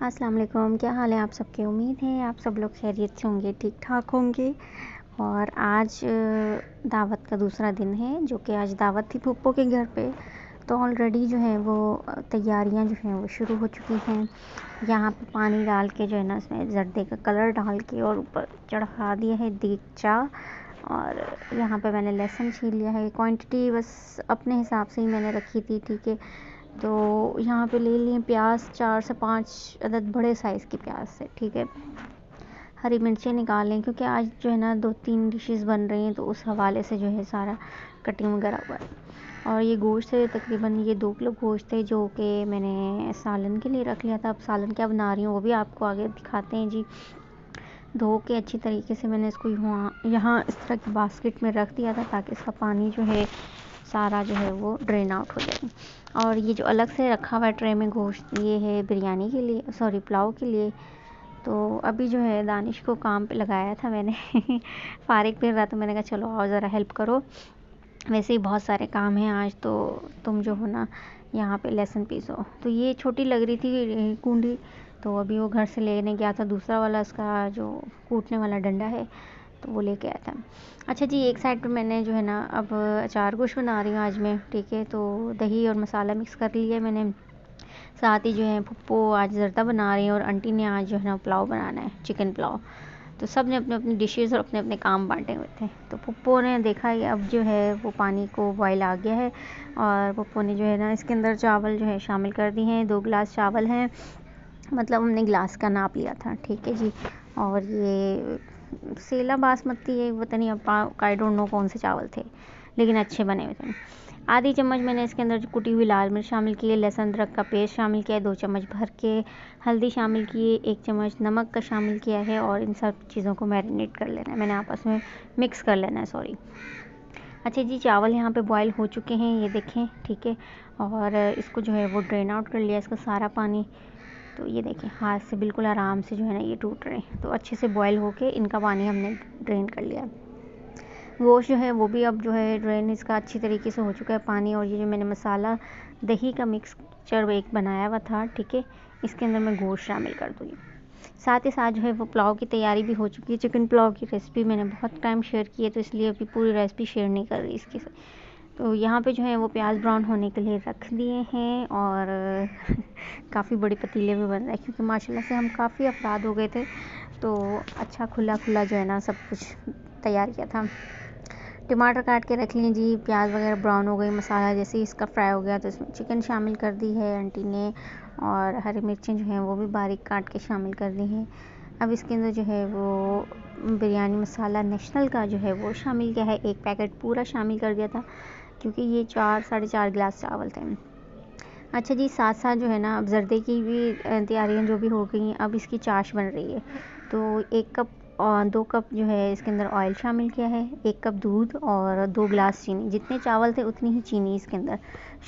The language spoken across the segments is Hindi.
अस्सलाम वालेकुम, क्या हाल है आप सबके। उम्मीद है आप सब लोग खैरियत से होंगे, ठीक ठाक होंगे। और आज दावत का दूसरा दिन है, जो कि आज दावत थी फूफो के घर पे। तो ऑलरेडी जो है वो तैयारियां जो हैं वो शुरू हो चुकी हैं। यहाँ पे पानी डाल के जो है ना, इसमें जर्दे का कलर डाल के और ऊपर चढ़ा दिया है देगचा। और यहाँ पे मैंने लहसुन छील लिया है। क्वांटिटी बस अपने हिसाब से ही मैंने रखी थी, ठीक है। तो यहाँ पे ले लिए प्याज, 4 से 5 अदद बड़े साइज़ की प्याज से, ठीक है। हरी मिर्चें निकाल लें, क्योंकि आज जो है ना 2-3 डिशेस बन रही हैं, तो उस हवाले से जो है सारा कटिंग वगैरह हुआ है। और ये गोश्त है, तकरीबन ये 2 किलो गोश्त है, जो कि मैंने सालन के लिए रख लिया था। अब सालन क्या बना रही हूँ वो भी आपको आगे दिखाते हैं जी। धो के अच्छी तरीके से मैंने इसको यहाँ इस तरह की बास्केट में रख दिया था, ताकि इसका पानी जो है सारा जो है वो ड्रेन आउट हो जाए। और ये जो अलग से रखा हुआ है ट्रे में गोश्त, ये है बिरयानी के लिए, सॉरी पुलाव के लिए। तो अभी जो है दानिश को काम पे लगाया था मैंने फारिग फिर रहा, तो मैंने कहा चलो आओ ज़रा हेल्प करो। वैसे ही बहुत सारे काम हैं आज, तो तुम जो हो ना यहाँ पे लहसुन पीसो। तो ये छोटी लग रही थी कूंडी, तो अभी वो घर से लेने गया था दूसरा वाला, उसका जो कूटने वाला डंडा है, तो वो लेके आया था। अच्छा जी, एक साइड पे मैंने जो है ना अब अचार गोश्त बना रही हूँ आज मैं, ठीक है। तो दही और मसाला मिक्स कर लिया मैंने। साथ ही जो है पप्पो आज ज़र्दा बना रही हैं, और आंटी ने आज जो है ना पुलाव बनाना है, चिकन पुलाव। तो सब ने अपने अपनी डिशेज़ और अपने अपने काम बांटे हुए थे। तो पप्पो ने देखा है अब जो है वो पानी को बॉयल आ गया है, और पप्पो ने जो है ना इसके अंदर चावल जो है शामिल कर दिए हैं। 2 गिलास चावल हैं, मतलब हमने गिलास का नाप लिया था, ठीक है जी। और ये सेला बासमती है, पता नहीं अब आई डोंट नो कौन से चावल थे, लेकिन अच्छे बने हुए थे। आधी चम्मच मैंने इसके अंदर कुटी हुई लाल मिर्च शामिल की है, लहसुन अदरक का पेस्ट शामिल किया है 2 चम्मच भर के, हल्दी शामिल की है 1 चम्मच, नमक का शामिल किया है। और इन सब चीज़ों को मैरिनेट कर लेना है, मैंने आपस में मिक्स कर लेना है, सॉरी। अच्छा जी, चावल यहाँ पे बॉयल हो चुके हैं, ये देखें, ठीक है। और इसको जो है वो ड्रेन आउट कर लिया इसका सारा पानी। तो ये देखें, हाथ से बिल्कुल आराम से जो है ना ये टूट रहे हैं। तो अच्छे से बॉयल होके इनका पानी हमने ड्रेन कर लिया। गोश्त जो है वो भी अब जो है ड्रेन इसका अच्छी तरीके से हो चुका है पानी। और ये जो मैंने मसाला दही का मिक्सचर एक बनाया हुआ था, ठीक है, इसके अंदर मैं गोश्त शामिल कर दूँगी। साथ ही साथ जो है वो पुलाव की तैयारी भी हो चुकी है। चिकन पुलाव की रेसिपी मैंने बहुत टाइम शेयर की है, तो इसलिए अभी पूरी रेसिपी शेयर नहीं कर रही इसकी। तो यहाँ पे जो है वो प्याज ब्राउन होने के लिए रख दिए हैं, और काफ़ी बड़ी पतीले में बन रहा है, क्योंकि माशाल्लाह से हम काफ़ी अफराद हो गए थे, तो अच्छा खुला खुला जो है ना सब कुछ तैयार किया था। टमाटर काट के रख लिए जी, प्याज वगैरह ब्राउन हो गई, मसाला जैसे ही इसका फ्राई हो गया, तो इसमें चिकन शामिल कर दी है आंटी ने। और हरी मिर्चें जो हैं वो भी बारीक काट के शामिल कर दी हैं। अब इसके अंदर जो है वो बिरयानी मसाला नेशनल का जो है वो शामिल किया है, 1 पैकेट पूरा शामिल कर दिया था, क्योंकि ये 4-4.5 गिलास चावल थे। अच्छा जी, साथ साथ जो है ना अब जर्दे की भी तैयारियाँ जो भी हो गई हैं, अब इसकी चाश बन रही है। तो 1 कप और 2 कप जो है इसके अंदर ऑयल शामिल किया है, 1 कप दूध और 2 गिलास चीनी। जितने चावल थे उतनी ही चीनी इसके अंदर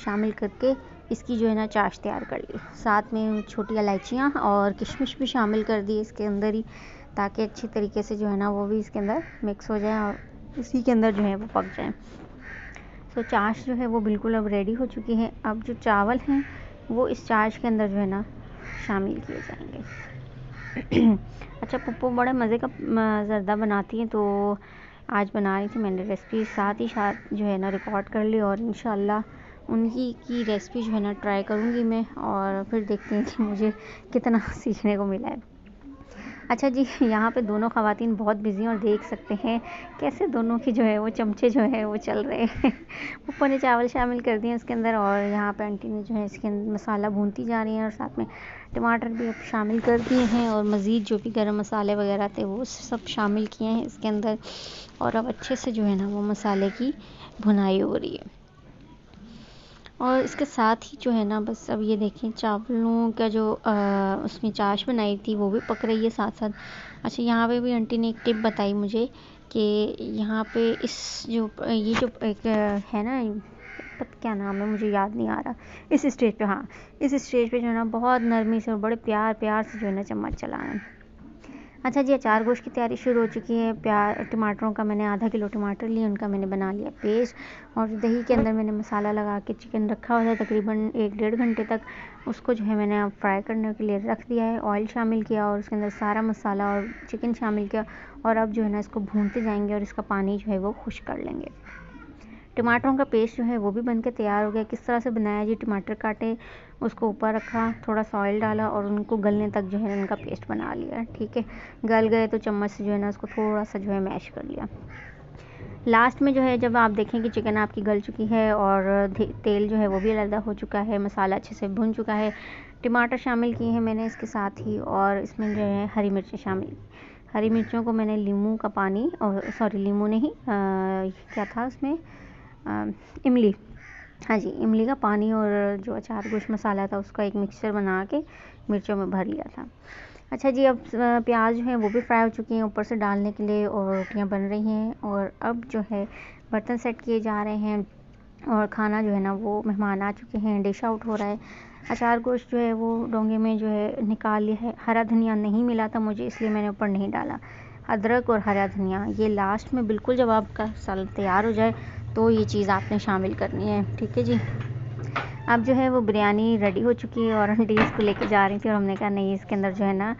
शामिल करके इसकी जो है ना चाश तैयार कर ली। साथ में छोटी इलायचियाँ और किशमिश भी शामिल कर दी इसके अंदर ही, ताकि अच्छी तरीके से जो है ना वो भी इसके अंदर मिक्स हो जाए और इसी के अंदर जो है वो पक जाए। तो चाश जो है वो बिल्कुल अब रेडी हो चुकी है। अब जो चावल हैं वो इस चाश के अंदर जो है ना शामिल किए जाएंगे। अच्छा, पप्पू बड़े मज़े का ज़र्दा बनाती हैं, तो आज बना रही थी मैंने रेसिपी, साथ ही साथ जो है ना रिकॉर्ड कर ली, और इंशाल्लाह उनकी की रेसिपी जो है ना ट्राई करूँगी मैं, और फिर देखते हैं कि मुझे कितना सीखने को मिला है। अच्छा जी, यहाँ पे दोनों ख़वातीन बहुत बिज़ी हैं, और देख सकते हैं कैसे दोनों की जो है वो चमचे जो है वो चल रहे हैं। पप्पू ने चावल शामिल कर दिए उसके अंदर, और यहाँ पे आंटी ने जो है इसके अंदर मसाला भूनती जा रही हैं, और साथ में टमाटर भी अब शामिल कर दिए हैं, और मज़ीद जो भी गरम मसाले वगैरह थे वो सब शामिल किए हैं इसके अंदर। और अब अच्छे से जो है ना वो मसाले की भुनाई हो रही है। और इसके साथ ही जो है ना बस अब ये देखें चावलों का जो उसमें चाश बनाई थी वो भी पक रही है साथ साथ। अच्छा, यहाँ पे भी आंटी ने एक टिप बताई मुझे कि यहाँ पे इस जो ये जो एक है ना, क्या नाम है मुझे याद नहीं आ रहा, इस स्टेज पे, हाँ, इस स्टेज पे जो है ना बहुत नरमी से और बड़े प्यार प्यार से जो है ना चम्मच चलाना। अच्छा जी, अचार गोश्त की तैयारी शुरू हो चुकी है। टमाटरों का मैंने आधा किलो टमाटर लिए, उनका मैंने बना लिया पेस्ट, और दही के अंदर मैंने मसाला लगा के चिकन रखा हुआ था तकरीबन 1-1.5 घंटे तक। उसको जो है मैंने अब फ्राई करने के लिए रख दिया है। ऑयल शामिल किया और उसके अंदर सारा मसाला और चिकन शामिल किया, और अब जो है ना इसको भूनते जाएंगे और इसका पानी जो है वो खुश्क कर लेंगे। टमाटरों का पेस्ट जो है वो भी बन के तैयार हो गया। किस तरह से बनाया जी, टमाटर काटे, उसको ऊपर रखा, थोड़ा सा ऑयल डाला और उनको गलने तक जो है उनका पेस्ट बना लिया। ठीक है, गल गए तो चम्मच से जो है ना उसको थोड़ा सा जो है मैश कर लिया। लास्ट में जो है जब आप देखें कि चिकन आपकी गल चुकी है और तेल जो है वो भी अलग हो चुका है, मसाला अच्छे से भुन चुका है, टमाटर शामिल किए हैं मैंने इसके साथ ही, और इसमें जो है हरी मिर्चें शामिल की। हरी मिर्चों को मैंने नींबू का पानी, और सॉरी नींबू नहीं, क्या था उसमें, इमली, हाँ जी, इमली का पानी और जो अचार गोश्त मसाला था उसका एक मिक्सचर बना के मिर्चों में भर लिया था। अच्छा जी, अब प्याज जो है वो भी फ्राई हो चुकी हैं ऊपर से डालने के लिए, और रोटियां बन रही हैं, और अब जो है बर्तन सेट किए जा रहे हैं, और खाना जो है ना वो मेहमान आ चुके हैं, डिश आउट हो रहा है। अचार गोश्त जो है वो डोंगे में जो है निकाल लिया है। हरा धनिया नहीं मिला था मुझे, इसलिए मैंने ऊपर नहीं डाला। अदरक और हरा धनिया ये लास्ट में, बिल्कुल जब आपका सालन तैयार हो जाए तो ये चीज़ आपने शामिल करनी है। ठीक है जी, अब जो है वो बिरयानी रेडी हो चुकी है, और आंटी इसको लेके जा रही थी, और हमने कहा नहीं, इसके अंदर जो है ना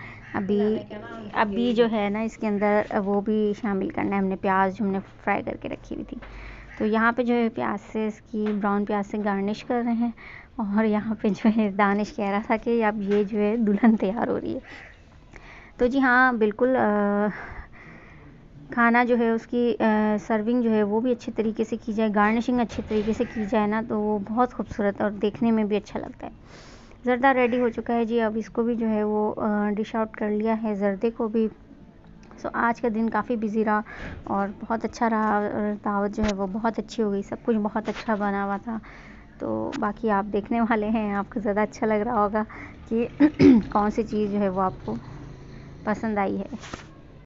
अभी जो है ना इसके अंदर वो भी शामिल करना है हमने, प्याज जो हमने फ्राई करके रखी हुई थी। तो यहाँ पे जो है प्याज से, इसकी ब्राउन प्याज से गार्निश कर रहे हैं, और यहाँ पे जो है दानिश कह रहा था कि अब ये जो है दुल्हन तैयार हो रही है। तो जी हाँ, बिल्कुल खाना जो है उसकी सर्विंग जो है वो भी अच्छे तरीके से की जाए, गार्निशिंग अच्छे तरीके से की जाए ना, तो वो बहुत खूबसूरत और देखने में भी अच्छा लगता है। ज़र्दा रेडी हो चुका है जी, अब इसको भी जो है वो डिश आउट कर लिया है, ज़र्दे को भी। सो आज का दिन काफ़ी बिजी रहा और बहुत अच्छा रहा, दावत जो है वो बहुत अच्छी हो गई, सब कुछ बहुत अच्छा बना हुआ था। तो बाकी आप देखने वाले हैं, आपको ज़्यादा अच्छा लग रहा होगा कि कौन सी चीज़ जो है वो आपको पसंद आई है।